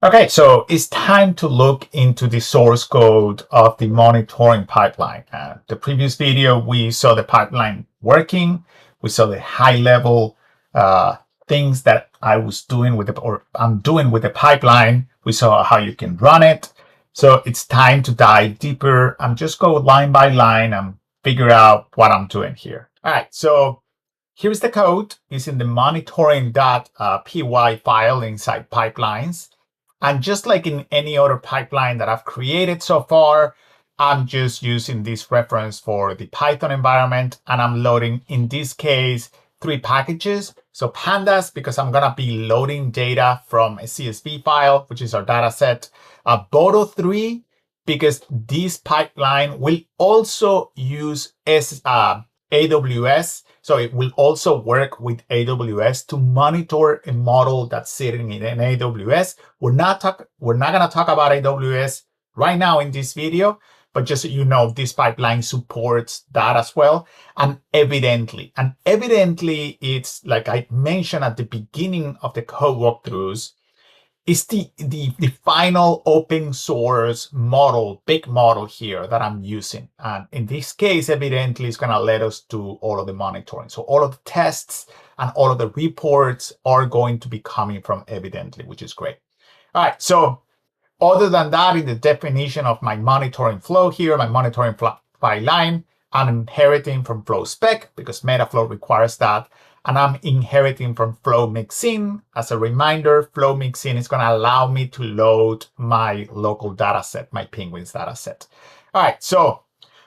Okay, so it's time to look into the source code of the monitoring pipeline. The previous video, we saw the pipeline working. We saw the high level things that I was doing with or I'm doing with the pipeline. We saw how you can run it. So it's time to dive deeper and just go line by line and figure out what I'm doing here. All right, so here's the code. It's in the monitoring.py file inside pipelines. And just like in any other pipeline that I've created so far, I'm just using this reference for the Python environment, and I'm loading, in this case, 3 packages. So pandas, because I'm going to be loading data from a CSV file, which is our data set. Boto3, because this pipeline will also use AWS. So it will also work with AWS to monitor a model that's sitting in an AWS. We're not going to talk about AWS right now in this video, but just so you know, this pipeline supports that as well. And evidently, it's like I mentioned at the beginning of the code walkthroughs, is the final open source model, big model here that I'm using. And in this case, evidently, it's going to let us do all of the monitoring. So all of the tests and all of the reports are going to be coming from evidently, which is great. All right, so other than that, in the definition of my monitoring flow here, my monitoring file line, I'm inheriting from FlowSpec because Metaflow requires that. And I'm inheriting from FlowMixin. As a reminder, FlowMixin is going to allow me to load my local data set, my Penguins data set. All right, so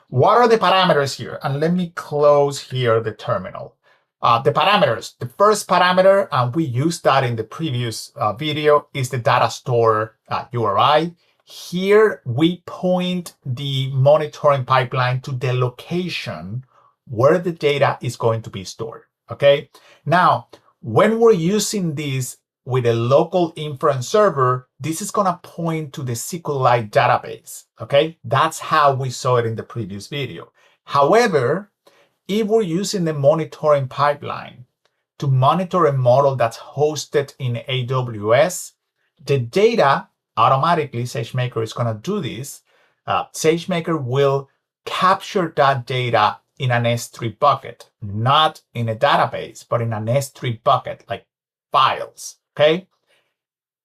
what are the parameters here? And let me close here the terminal. The parameters, the first parameter, and we used that in the previous video, is the data store URI. Here we point the monitoring pipeline to the location where the data is going to be stored. Okay, now when we're using this with a local inference server, this is going to point to the SQLite database. Okay, that's how we saw it in the previous video. However, if we're using the monitoring pipeline to monitor a model that's hosted in AWS, the data automatically, SageMaker is going to do this. SageMaker will capture that data in an S3 bucket, not in a database, but in an S3 bucket, like files, okay?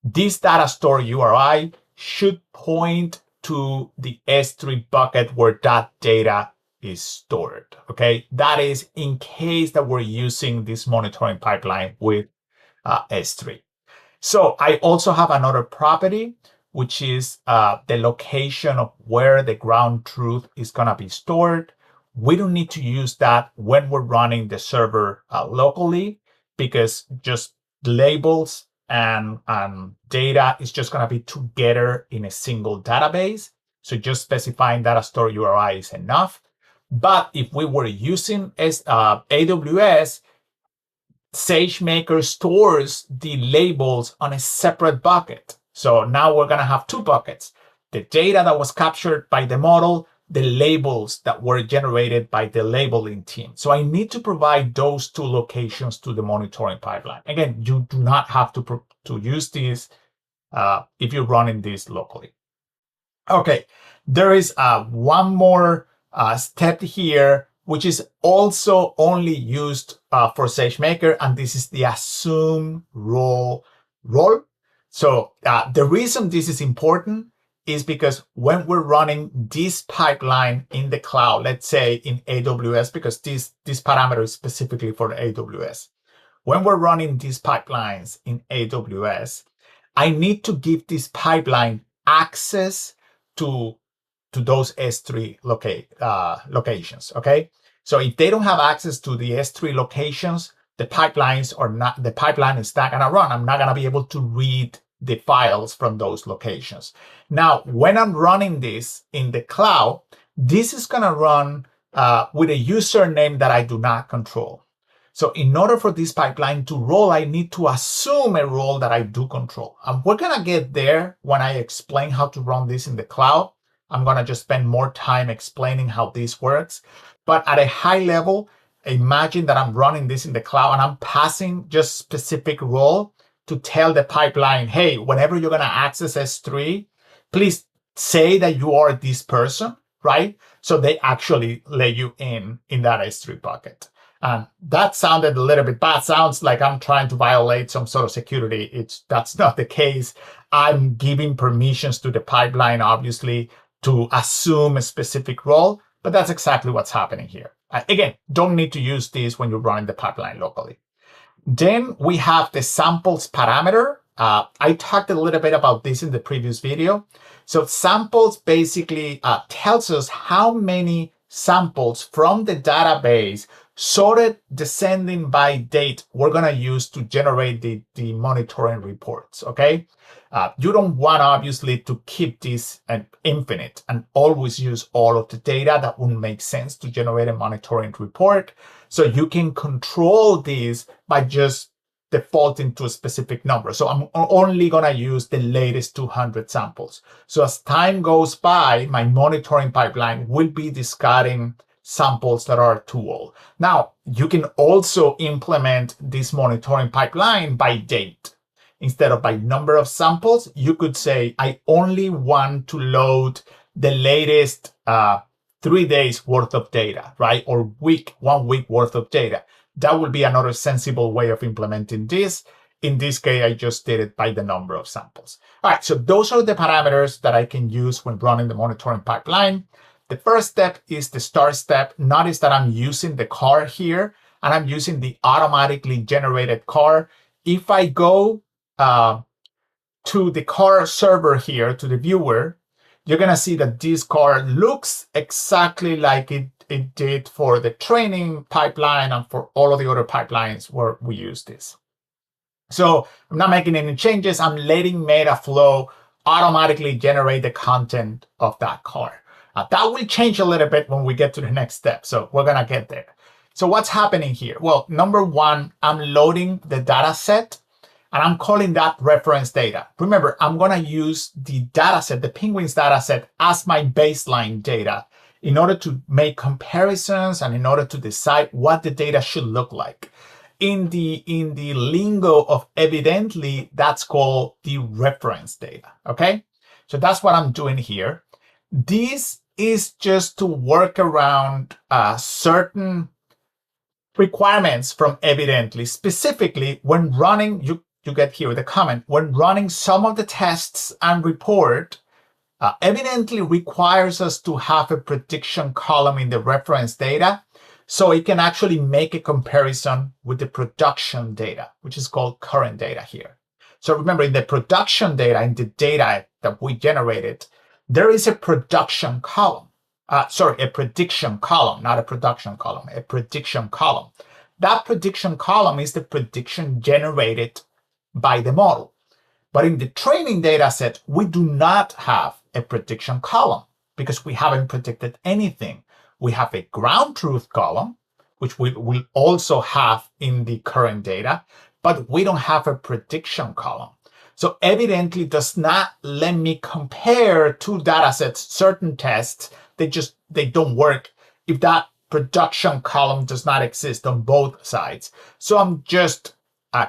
This data store URI should point to the S3 bucket where that data is stored, okay? That is in case that we're using this monitoring pipeline with S3. So I also have another property, which is the location of where the ground truth is going to be stored. We don't need to use that when we're running the server locally, because just labels and data is just going to be together in a single database. So just specifying data store URI is enough. But if we were using AWS, SageMaker stores the labels on a separate bucket. So now we're going to have 2 buckets. The data that was captured by the model, the labels that were generated by the labeling team. So I need to provide those 2 locations to the monitoring pipeline. Again, you do not have to use this if you're running this locally. Okay, there is one more step here, which is also only used for SageMaker, and this is the assume role. So the reason this is important is because when we're running this pipeline in the cloud, let's say in AWS, because this parameter is specifically for AWS. When we're running these pipelines in AWS, I need to give this pipeline access to those S3 locations, okay? So if they don't have access to the S3 locations, the pipeline is not going to run. I'm not going to be able to read the files from those locations. Now, when I'm running this in the cloud, this is going to run with a username that I do not control. So in order for this pipeline to roll, I need to assume a role that I do control. And we're going to get there when I explain how to run this in the cloud. I'm going to just spend more time explaining how this works. But at a high level, imagine that I'm running this in the cloud and I'm passing just specific role. to tell the pipeline, hey, whenever you're going to access S3, please say that you are this person, right? So they actually let you in that S3 bucket. And that sounded a little bit bad. Sounds like I'm trying to violate some sort of security. That's not the case. I'm giving permissions to the pipeline, obviously, to assume a specific role, but that's exactly what's happening here. Again, don't need to use this when you're running the pipeline locally. Then we have the samples parameter. I talked a little bit about this in the previous video. So samples basically tells us how many samples from the database sorted descending by date we're going to use to generate the monitoring reports, okay? You don't want, obviously, to keep this infinite and always use all of the data. That wouldn't make sense to generate a monitoring report. So you can control this by just defaulting to a specific number. So I'm only going to use the latest 200 samples. So as time goes by, my monitoring pipeline will be discarding samples that are too old. Now, you can also implement this monitoring pipeline by date. Instead of by number of samples, you could say, I only want to load the latest 3 days worth of data, right? Or 1 week worth of data. That would be another sensible way of implementing this. In this case, I just did it by the number of samples. All right, so those are the parameters that I can use when running the monitoring pipeline. The first step is the start step. Notice that I'm using the car here, and I'm using the automatically generated car. If I go to the car server here, to the viewer, you're going to see that this car looks exactly like it did for the training pipeline and for all of the other pipelines where we use this. So I'm not making any changes. I'm letting Metaflow automatically generate the content of that car. That will change a little bit when we get to the next step. So we're going to get there. So what's happening here? Well, number one, I'm loading the data set, and I'm calling that reference data. Remember, I'm going to use the data set, the Penguins data set, as my baseline data in order to make comparisons and in order to decide what the data should look like. In the lingo of Evidently, that's called the reference data, okay? So that's what I'm doing here. This is just to work around certain requirements from Evidently. Specifically, when running, you get here the comment, when running some of the tests and report, Evidently requires us to have a prediction column in the reference data so it can actually make a comparison with the production data, which is called current data here. So remember, in the production data, in the data that we generated, there is a production column. A prediction column, not a production column, a prediction column. That prediction column is the prediction generated by the model. But in the training data set, we do not have a prediction column because we haven't predicted anything. We have a ground truth column, which we will also have in the current data, but we don't have a prediction column. So Evidently does not let me compare two data sets, certain tests. They don't work if that production column does not exist on both sides. So I'm just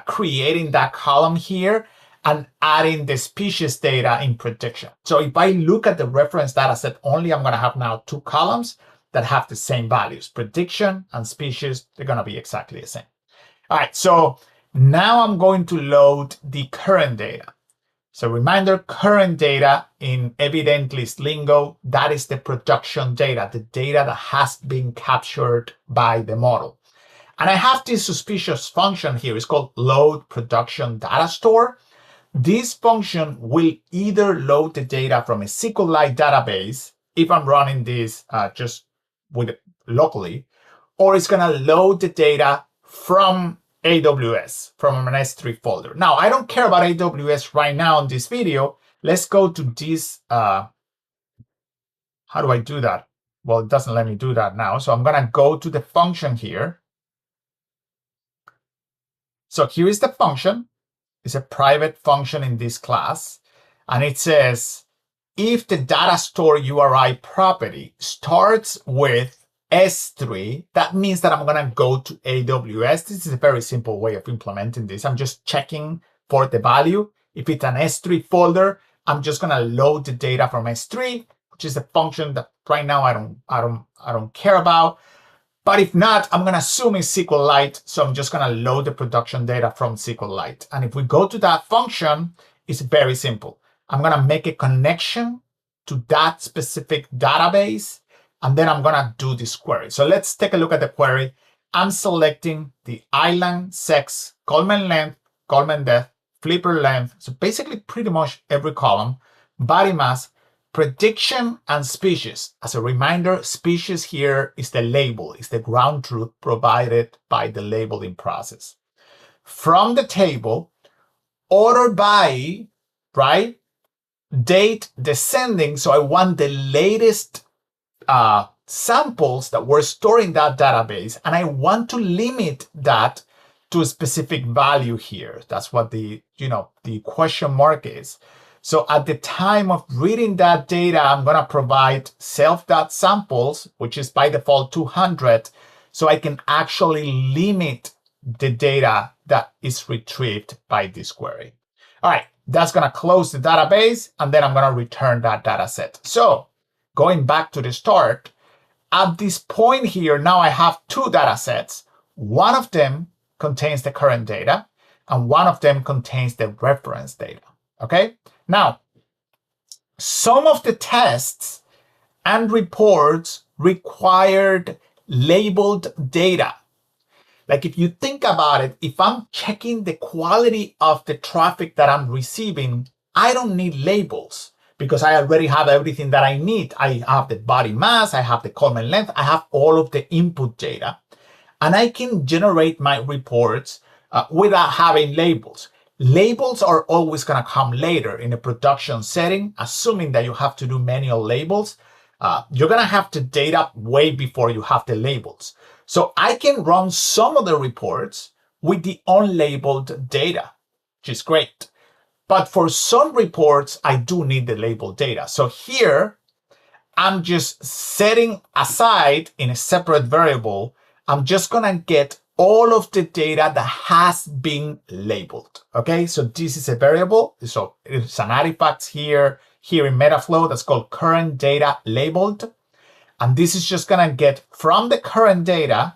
creating that column here and adding the species data in prediction. So if I look at the reference data set only, I'm going to have now two columns that have the same values. Prediction and species, they're going to be exactly the same. All right, so now I'm going to load the current data. So reminder, current data in Evidently's lingo, that is the production data, the data that has been captured by the model. And I have this suspicious function here. It's called load production data store. This function will either load the data from a SQLite database, if I'm running this just with locally, or it's going to load the data from AWS, from an S3 folder. Now, I don't care about AWS right now in this video. Let's go to this. How do I do that? Well, it doesn't let me do that now. So I'm going to go to the function here. So here is the function. It's a private function in this class. And it says, if the data store URI property starts with S3, that means that I'm going to go to AWS. This is a very simple way of implementing this. I'm just checking for the value. If it's an S3 folder, I'm just gonna load the data from S3, which is a function that right now I don't care about. But if not, I'm gonna assume it's SQLite, so I'm just gonna load the production data from SQLite. And if we go to that function, it's very simple. I'm gonna make a connection to that specific database, and then I'm gonna do this query. So let's take a look at the query. I'm selecting the island, sex, Coleman length, Coleman depth, flipper length. So basically pretty much every column, body mass, prediction, and species. As a reminder, species here is the label, is the ground truth provided by the labeling process. From the table, order by, right? Date descending. So I want the latest samples that were stored in that database, and I want to limit that to a specific value here. That's what the question mark is. So at the time of reading that data, I'm going to provide self.samples, which is by default 200, so I can actually limit the data that is retrieved by this query. All right, that's going to close the database, and then I'm going to return that data set. So going back to the start, at this point here, now I have two data sets. One of them contains the current data, and one of them contains the reference data, okay? Now, some of the tests and reports required labeled data. Like if you think about it, if I'm checking the quality of the traffic that I'm receiving, I don't need labels because I already have everything that I need. I have the body mass, I have the Coleman length, I have all of the input data, and I can generate my reports without having labels. Labels are always going to come later in a production setting, assuming that you have to do manual labels. You're going to have the data way before you have the labels. So I can run some of the reports with the unlabeled data, which is great. But for some reports, I do need the labeled data. So here, I'm just setting aside in a separate variable, I'm just going to get all of the data that has been labeled. Okay, so this is a variable. So it's an artifact here in Metaflow that's called current data labeled. And this is just going to get from the current data,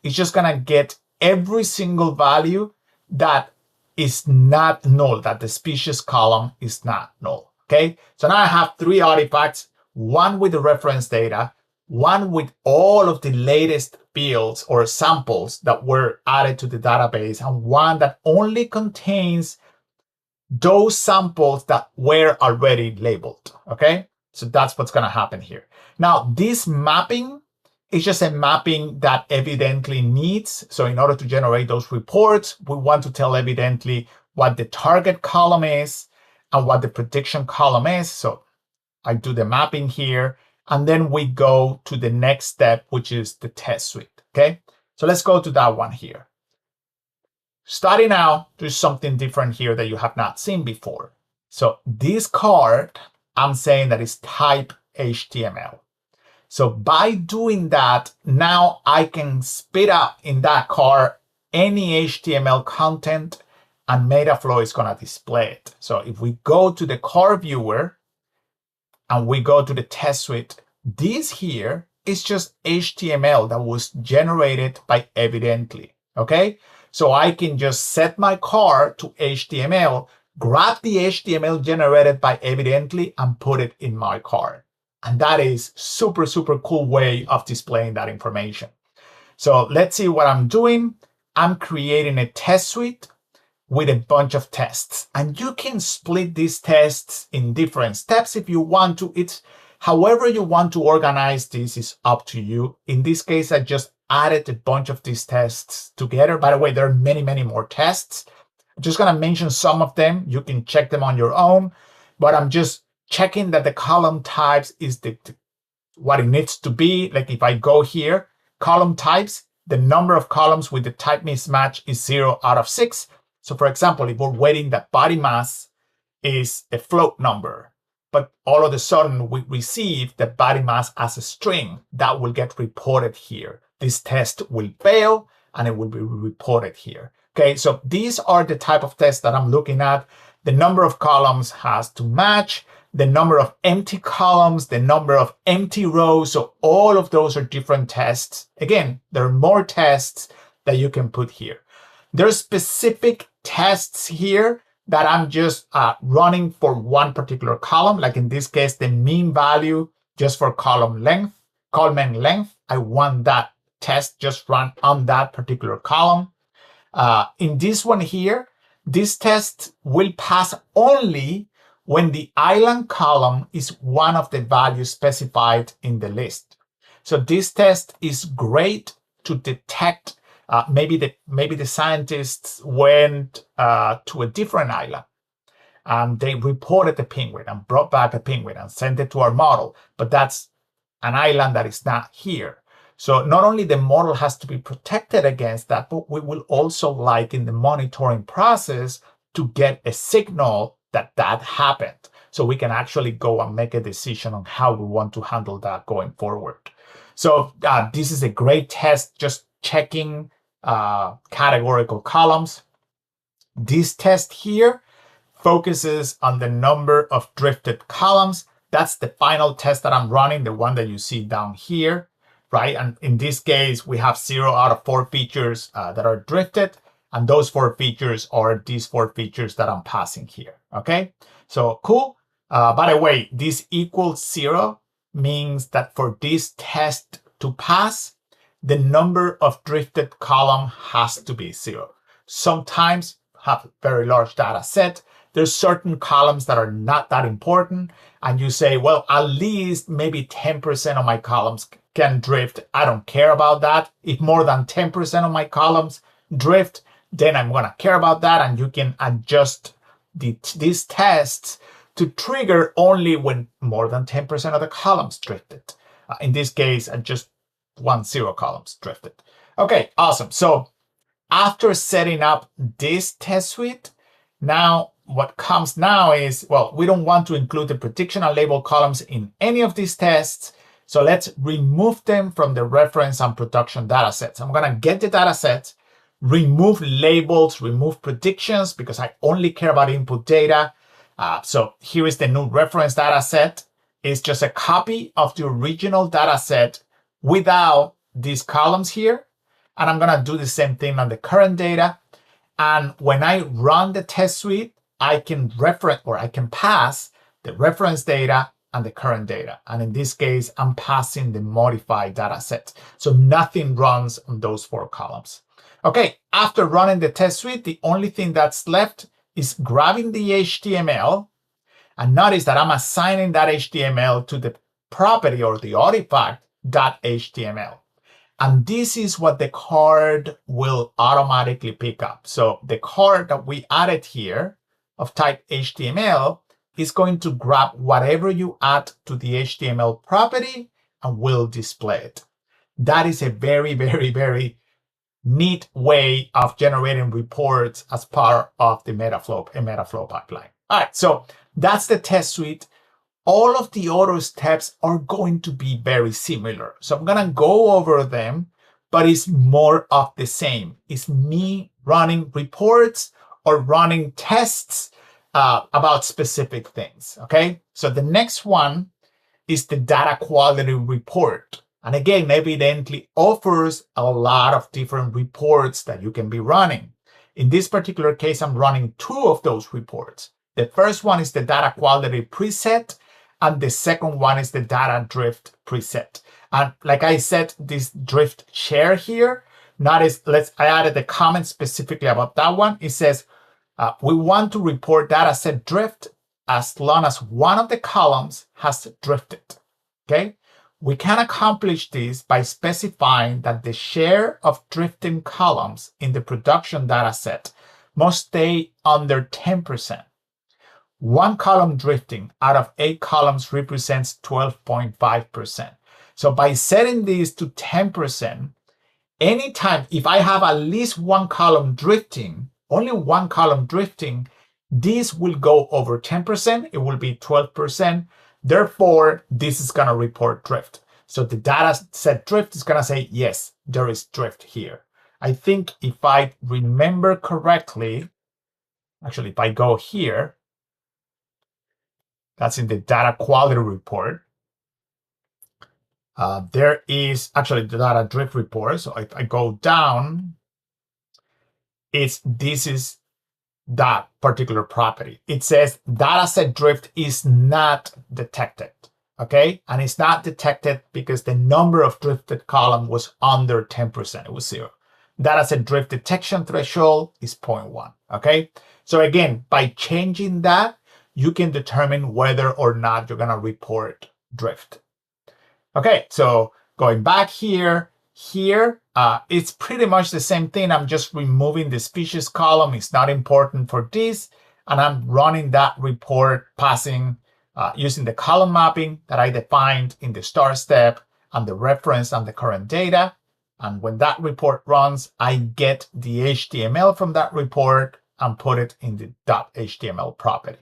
it's just going to get every single value that is not null, that the species column is not null. Okay, so now I have three artifacts, one with the reference data, one with all of the latest fields or samples that were added to the database, and one that only contains those samples that were already labeled. Okay, so that's what's going to happen here. Now, this mapping is just a mapping that Evidently needs. So in order to generate those reports, we want to tell Evidently what the target column is and what the prediction column is. So I do the mapping here, and then we go to the next step, which is the test suite. Okay, so let's go to that one here. Starting out, there's something different here that you have not seen before. So this card, I'm saying that is type HTML. So by doing that, now I can spit out in that card any HTML content, and Metaflow is going to display it. So if we go to the card viewer and we go to the test suite, this here is just HTML that was generated by Evidently. Okay, so I can just set my card to HTML, grab the HTML generated by Evidently, and put it in my card. And that is super, super cool way of displaying that information. So let's see what I'm doing. I'm creating a test suite with a bunch of tests. And you can split these tests in different steps if you want to. It's however you want to organize this is up to you. In this case, I just added a bunch of these tests together. By the way, there are many, many more tests. I'm just going to mention some of them. You can check them on your own, but I'm just checking that the column types is what it needs to be. Like if I go here, column types, the number of columns with the type mismatch is 0 out of 6. So for example, if we're waiting that body mass is a float number, but all of a sudden we receive the body mass as a string, that will get reported here. This test will fail and it will be reported here. Okay, so these are the type of tests that I'm looking at. The number of columns has to match, the number of empty columns, the number of empty rows. So all of those are different tests. Again, there are more tests that you can put here. There's specific tests here that I'm just running for one particular column. Like in this case, the mean value just for column length. I want that test just run on that particular column. In this one here, this test will pass only when the island column is one of the values specified in the list. So this test is great to detect maybe the scientists went to a different island and they reported the penguin and brought back a penguin and sent it to our model, but that's an island that is not here. So not only the model has to be protected against that, but we will also like in the monitoring process to get a signal that that happened. So we can actually go and make a decision on how we want to handle that going forward. So this is a great test, just checking categorical columns. This test here focuses on the number of drifted columns. That's the final test that I'm running, the one that you see down here, right? And in this case, we have 0 out of 4 features that are drifted. And those 4 features are these 4 features that I'm passing here, okay? So cool. By the way, this equals 0 means that for this test to pass, the number of drifted column has to be 0. Sometimes have a very large data set. There's certain columns that are not that important. And you say, well, at least maybe 10% of my columns can drift. I don't care about that. If more than 10% of my columns drift, then I'm going to care about that. And you can adjust these tests to trigger only when more than 10% of the columns drifted. In this case, I just want 0 columns drifted. Okay, awesome. So after setting up this test suite, now what comes now is, well, we don't want to include the prediction and label columns in any of these tests. So let's remove them from the reference and production data sets. I'm going to get the data set, remove labels, remove predictions, because I only care about input data. So here is the new reference data set. It's just a copy of the original data set without these columns here. And I'm going to do the same thing on the current data. And when I run the test suite, I can reference or I can pass the reference data and the current data. And in this case, I'm passing the modified data set. So nothing runs on those 4 columns. Okay, after running the test suite, the only thing that's left is grabbing the HTML. And notice that I'm assigning that HTML to the property or the artifact.html. And this is what the card will automatically pick up. So the card that we added here of type HTML is going to grab whatever you add to the HTML property and will display it. That is a very, very, very neat way of generating reports as part of the Metaflow pipeline. All right, so that's the test suite. All of the other steps are going to be very similar. So I'm going to go over them, but it's more of the same. It's me running reports or running tests about specific things, okay? So the next one is the data quality report. And again, evidently offers a lot of different reports that you can be running. In this particular case, I'm running 2 of those reports. The first one is the data quality preset, and the second one is the data drift preset. And like I said, this drift share here, I added a comment specifically about that one. It says, we want to report data set drift as long as one of the columns has drifted, okay? We can accomplish this by specifying that the share of drifting columns in the production data set must stay under 10%. 1 column drifting out of 8 columns represents 12.5%. So by setting these to 10%, anytime, if I have at least 1 column drifting, only 1 column drifting, this will go over 10%. It will be 12%. Therefore, this is going to report drift. So the data set drift is going to say, yes, there is drift here. I think if I remember correctly, actually, if I go here, that's in the data quality report. There is actually the data drift report. So if I go down, this is that particular property. It says dataset drift is not detected. Okay, and it's not detected because the number of drifted column was under 10%. It was 0. Dataset drift detection threshold is 0.1. Okay, so again, by changing that, you can determine whether or not you're going to report drift. Okay, so going back here, it's pretty much the same thing. I'm just removing the species column. It's not important for this. And I'm running that report passing using the column mapping that I defined in the start step and the reference and the current data. And when that report runs, I get the HTML from that report and put it in the .html property.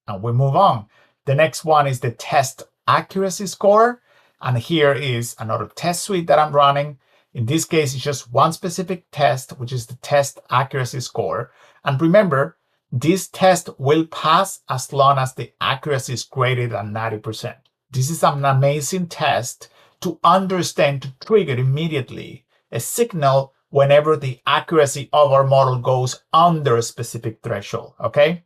And we move on. The next one is the test accuracy score. And here is another test suite that I'm running. In this case, it's just one specific test, which is the test accuracy score. And remember, this test will pass as long as the accuracy is greater than 90%. This is an amazing test to understand, to trigger immediately a signal whenever the accuracy of our model goes under a specific threshold, okay?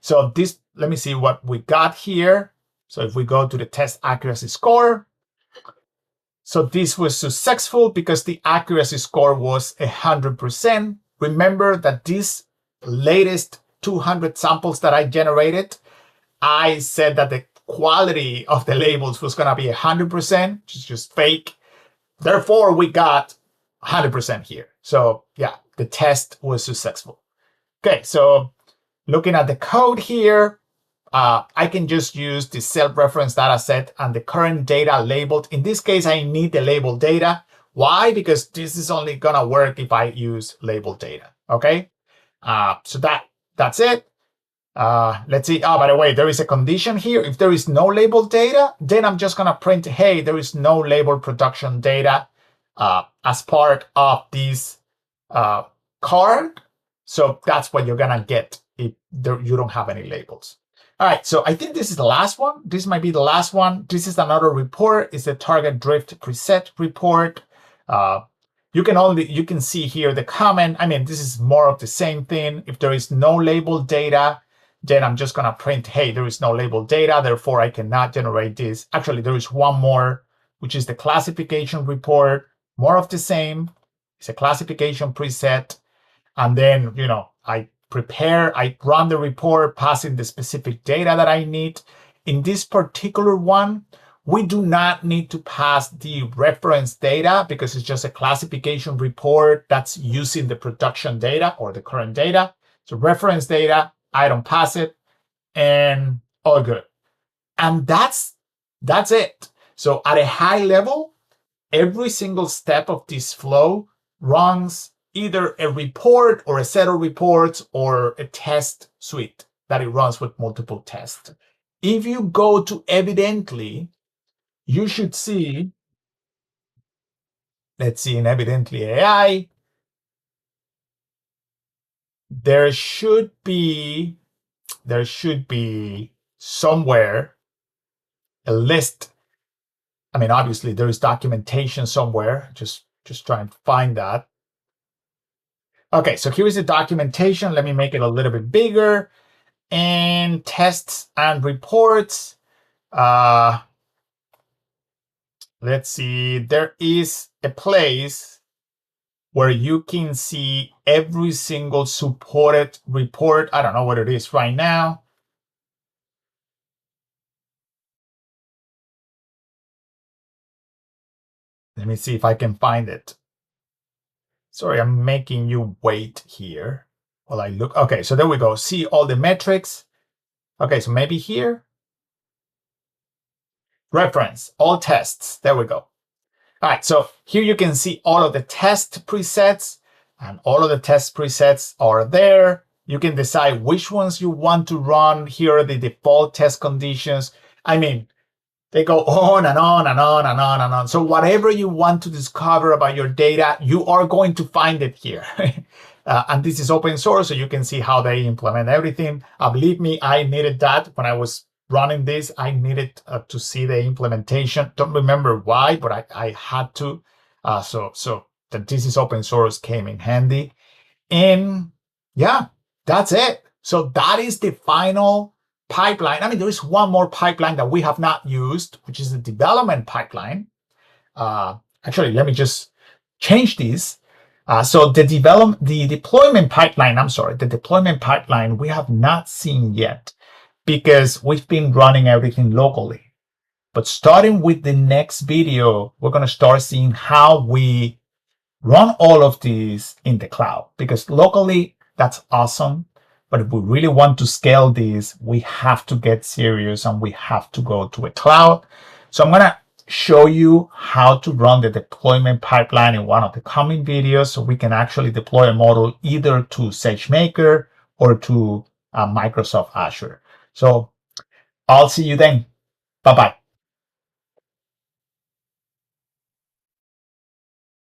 So this, let me see what we got here. So if we go to the test accuracy score, so this was successful because the accuracy score was 100%. Remember that these latest 200 samples that I generated, I said that the quality of the labels was going to be 100%, which is just fake. Therefore, we got 100% here. So yeah, the test was successful. Okay, so looking at the code here, I can just use the self-reference data set and the current data labeled. In this case, I need the labeled data. Why? Because this is only going to work if I use labeled data. Okay, so that's it. Let's see. Oh, by the way, there is a condition here. If there is no labeled data, then I'm just going to print, hey, there is no labeled production data as part of this card. So that's what you're going to get if you don't have any labels. All right, so I think this is the last one. This might be the last one. This is another report. It's the target drift preset report. You can see here the comment. I mean, this is more of the same thing. If there is no labeled data, then I'm just going to print, hey, there is no labeled data, therefore I cannot generate this. Actually, there is one more, which is the classification report. More of the same. It's a classification preset. And then, I run the report, passing the specific data that I need. In this particular one, we do not need to pass the reference data because it's just a classification report that's using the production data or the current data. So reference data, I don't pass it, and all good. And that's it. So at a high level, every single step of this flow runs either a report or a set of reports or a test suite that it runs with multiple tests. If you go to Evidently, you should see, let's see, in Evidently AI, there should be somewhere a list. I mean, obviously there is documentation somewhere. Just try and find that. Okay, so here is the documentation. Let me make it a little bit bigger. And tests and reports. Let's see. There is a place where you can see every single supported report. I don't know what it is right now. Let me see if I can find it. Sorry, I'm making you wait here while I look. Okay, so there we go. See all the metrics. Okay, so maybe here. Reference, all tests. There we go. All right, so here you can see all of the test presets, and all of the test presets are there. You can decide which ones you want to run. Here are the default test conditions. I mean, They go on and on and on and on and on. So whatever you want to discover about your data, you are going to find it here. And this is open source, so you can see how they implement everything. Believe me, I needed that when I was running this. I needed to see the implementation. Don't remember why, but I had to. So that this is open source came in handy. And yeah, that's it. So that is the final pipeline. I mean, there is one more pipeline that we have not used, which is the development pipeline. Actually, let me just change this. So the deployment pipeline we have not seen yet because we've been running everything locally. But starting with the next video, we're going to start seeing how we run all of these in the cloud, because locally that's awesome. But if we really want to scale this, we have to get serious and we have to go to a cloud. So I'm going to show you how to run the deployment pipeline in one of the coming videos, so we can actually deploy a model either to SageMaker or to Microsoft Azure. So I'll see you then. Bye-bye.